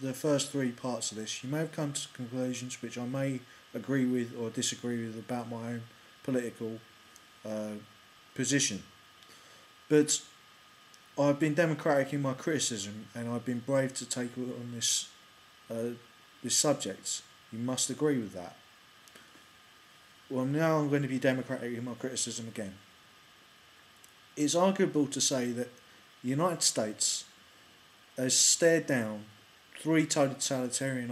the first three parts of this, you may have come to conclusions which I may agree with or disagree with about my own political uh, position. But I've been democratic in my criticism, and I've been brave to take on this subject. You must agree with that. Well, now I'm going to be democratic in my criticism again. It's arguable to say that the United States has stared down three totalitarian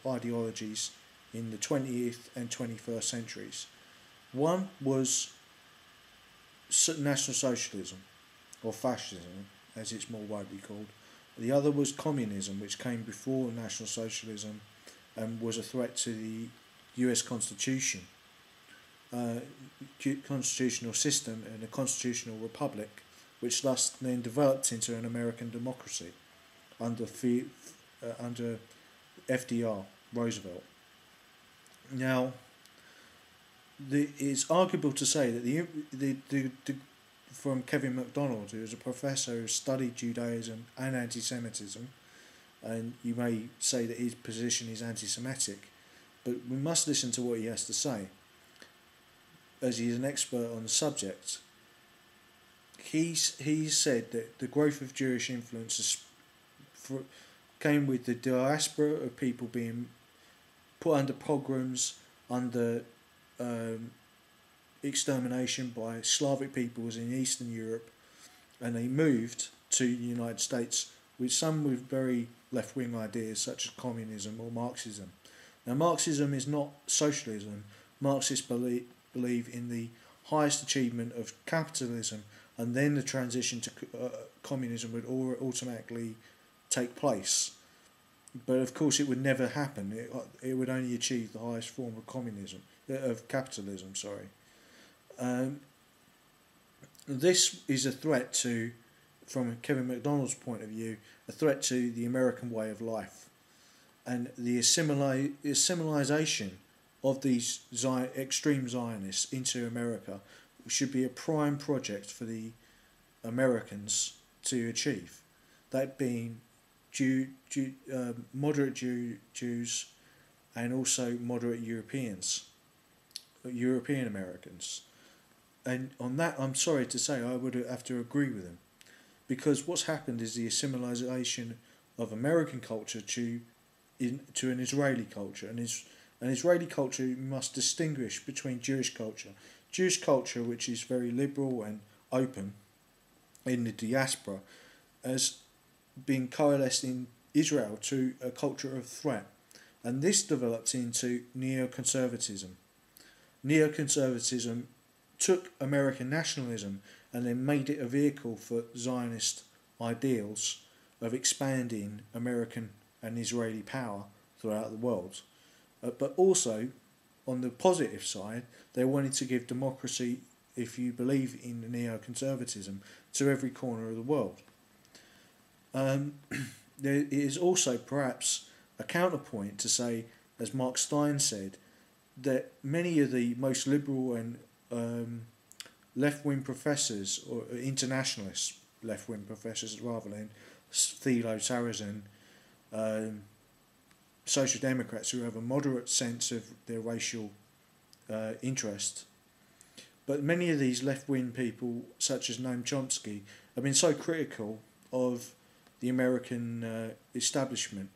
ideologies in the 20th and 21st centuries. One was National Socialism, or fascism, as it's more widely called. The other was communism, which came before National Socialism and was a threat to the US Constitution, constitutional system, and a constitutional republic, which thus then developed into an American democracy under FDR, Roosevelt. Now, it's arguable to say that the from Kevin MacDonald, who is a professor who studied Judaism and anti-Semitism, and you may say that his position is anti-Semitic, but we must listen to what he has to say, as he's an expert on the subject. He's said that the growth of Jewish influence came with the diaspora of people being put under pogroms, under extermination by Slavic peoples in Eastern Europe, and they moved to the United States, with some with very left-wing ideas such as communism or Marxism. Now, Marxism is not socialism. Marxists believe in the highest achievement of capitalism, and then the transition to communism would automatically take place. But of course, it would never happen. It would only achieve the highest form of capitalism. Sorry. This is a threat to, from Kevin MacDonald's point of view, a threat to the American way of life, and the assimilation of these extreme Zionists into America should be a prime project for the Americans to achieve. That being moderate Jews, and also moderate European Americans. And on that, I'm sorry to say, I would have to agree with him, because what's happened is the assimilation of American culture to an Israeli culture, and an Israeli culture must distinguish between Jewish culture, which is very liberal and open in the diaspora, as being coalesced in Israel to a culture of threat, and this developed into neoconservatism. Neoconservatism took American nationalism and then made it a vehicle for Zionist ideals of expanding American and Israeli power throughout the world. But also, on the positive side, they wanted to give democracy, if you believe in neoconservatism, to every corner of the world. There is also perhaps a counterpoint to say, as Mark Stein said, that many of the most liberal and left-wing professors, or internationalist left-wing professors rather than Thilo Sarrazin, social democrats who have a moderate sense of their racial interest, but many of these left-wing people, such as Noam Chomsky, have been so critical of the American establishment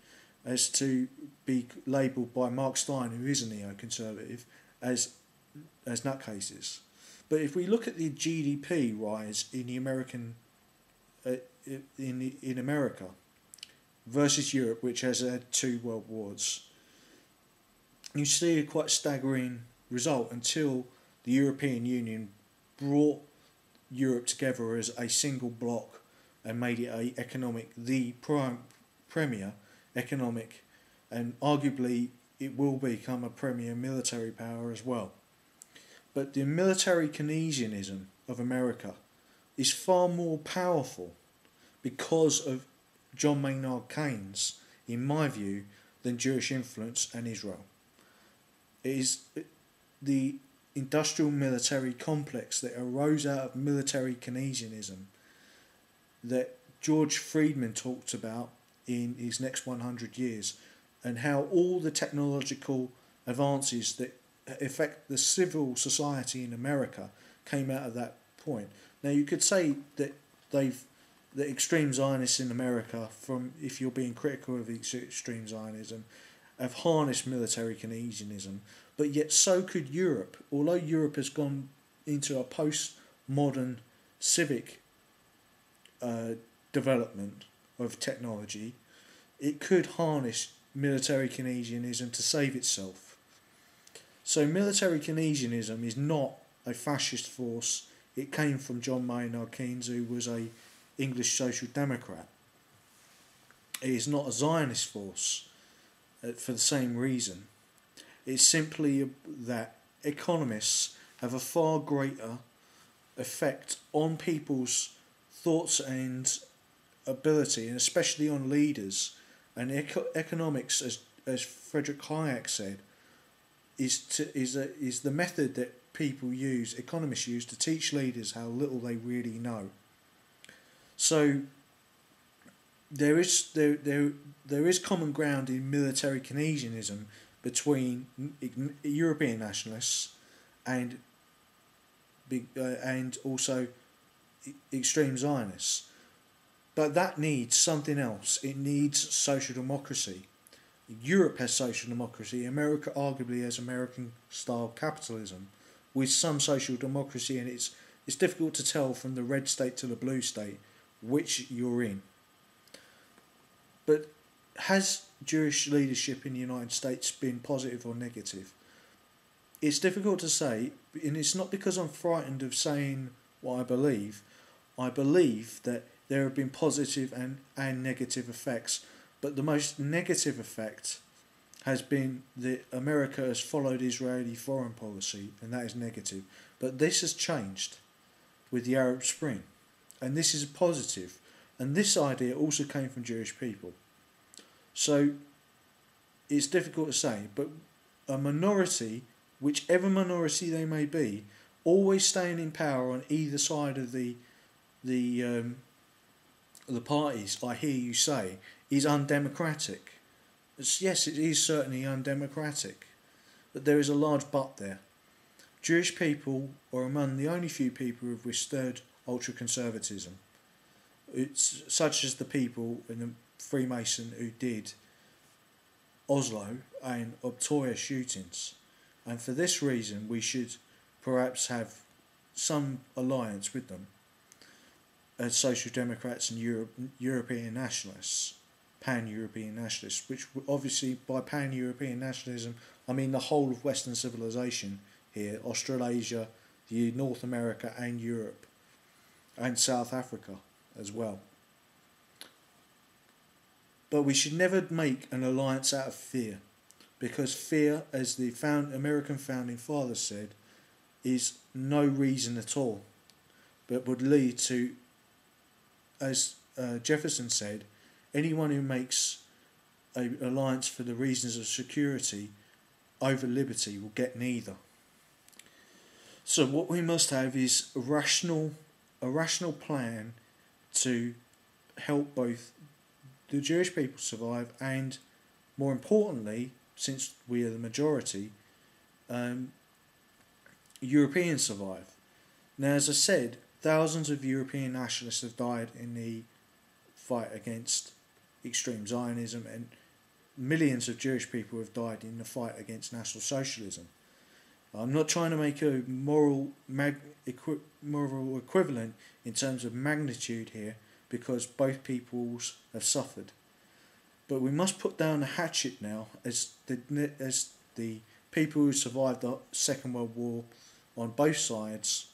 as to be labelled by Mark Stein, who is a neoconservative, as nutcases. But if we look at the GDP rise in the American in America versus Europe, which has had 2 world wars, you see a quite staggering result until the European Union brought Europe together as a single bloc and made it the premier economic, and arguably it will become a premier military power as well. But the military Keynesianism of America is far more powerful because of John Maynard Keynes, in my view, than Jewish influence and Israel. It is the industrial military complex that arose out of military Keynesianism that George Friedman talked about in his next 100 years, and how all the technological advances that affect the civil society in America came out of that point. Now you could say that the extreme Zionists in America, from if you're being critical of extreme Zionism, have harnessed military Keynesianism, but yet so could Europe. Although Europe has gone into a postmodern civic development of technology, it could harness military Keynesianism to save itself. So military Keynesianism is not a fascist force. It came from John Maynard Keynes, who was a English social democrat. It is not a Zionist force for the same reason. It's simply that economists have a far greater effect on people's thoughts and ability, and especially on leaders. And economics, as Friedrich Hayek said, is the method that people use, economists use, to teach leaders how little they really know. So there is common ground in military Keynesianism between European nationalists and also extreme Zionists, but that needs something else. It needs social democracy. Europe has social democracy. America arguably has American-style capitalism with some social democracy, and it's difficult to tell from the red state to the blue state which you're in. But has Jewish leadership in the United States been positive or negative? It's difficult to say, and it's not because I'm frightened of saying what I believe. I believe that there have been positive and negative effects, but the most negative effect has been that America has followed Israeli foreign policy, and that is negative. But this has changed with the Arab Spring, and this is positive. And this idea also came from Jewish people. So it's difficult to say, but a minority, whichever minority they may be, always staying in power on either side of the parties, I hear you say, is undemocratic. Yes, it is certainly undemocratic, but there is a large but there. Jewish people are among the only few people who have withstood ultra-conservatism. It's such as the people in the Freemason who did Oslo and Obtoya shootings, and for this reason we should perhaps have some alliance with them as social democrats and European nationalists, pan-European nationalists, which obviously by pan-European nationalism I mean the whole of Western civilization here, Australasia, North America and Europe and South Africa as well. But we should never make an alliance out of fear, because fear, as the American founding fathers said, is no reason at all, but would lead to, as Jefferson said, anyone who makes an alliance for the reasons of security over liberty will get neither. So what we must have is a rational plan to help both the Jewish people survive and, more importantly, since we are the majority, Europeans survive. Now, as I said, thousands of European nationalists have died in the fight against extreme Zionism, and millions of Jewish people have died in the fight against National Socialism. I'm not trying to make a moral equivalent in terms of magnitude here, because both peoples have suffered. But we must put down the hatchet now as the people who survived the Second World War on both sides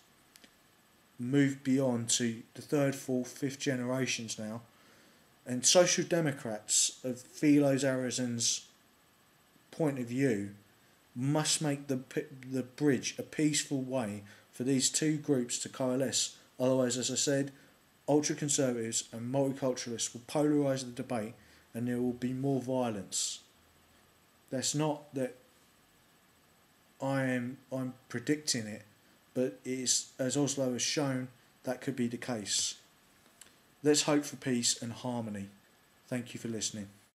move beyond to the third, fourth, fifth generations now. And social democrats of Philos Arizan's point of view must make the bridge a peaceful way for these two groups to coalesce. Otherwise, as I said, ultra-conservatives and multiculturalists will polarise the debate, and there will be more violence. That's not that I'm predicting it, but it is, as Oslo has shown, that could be the case. Let's hope for peace and harmony. Thank you for listening.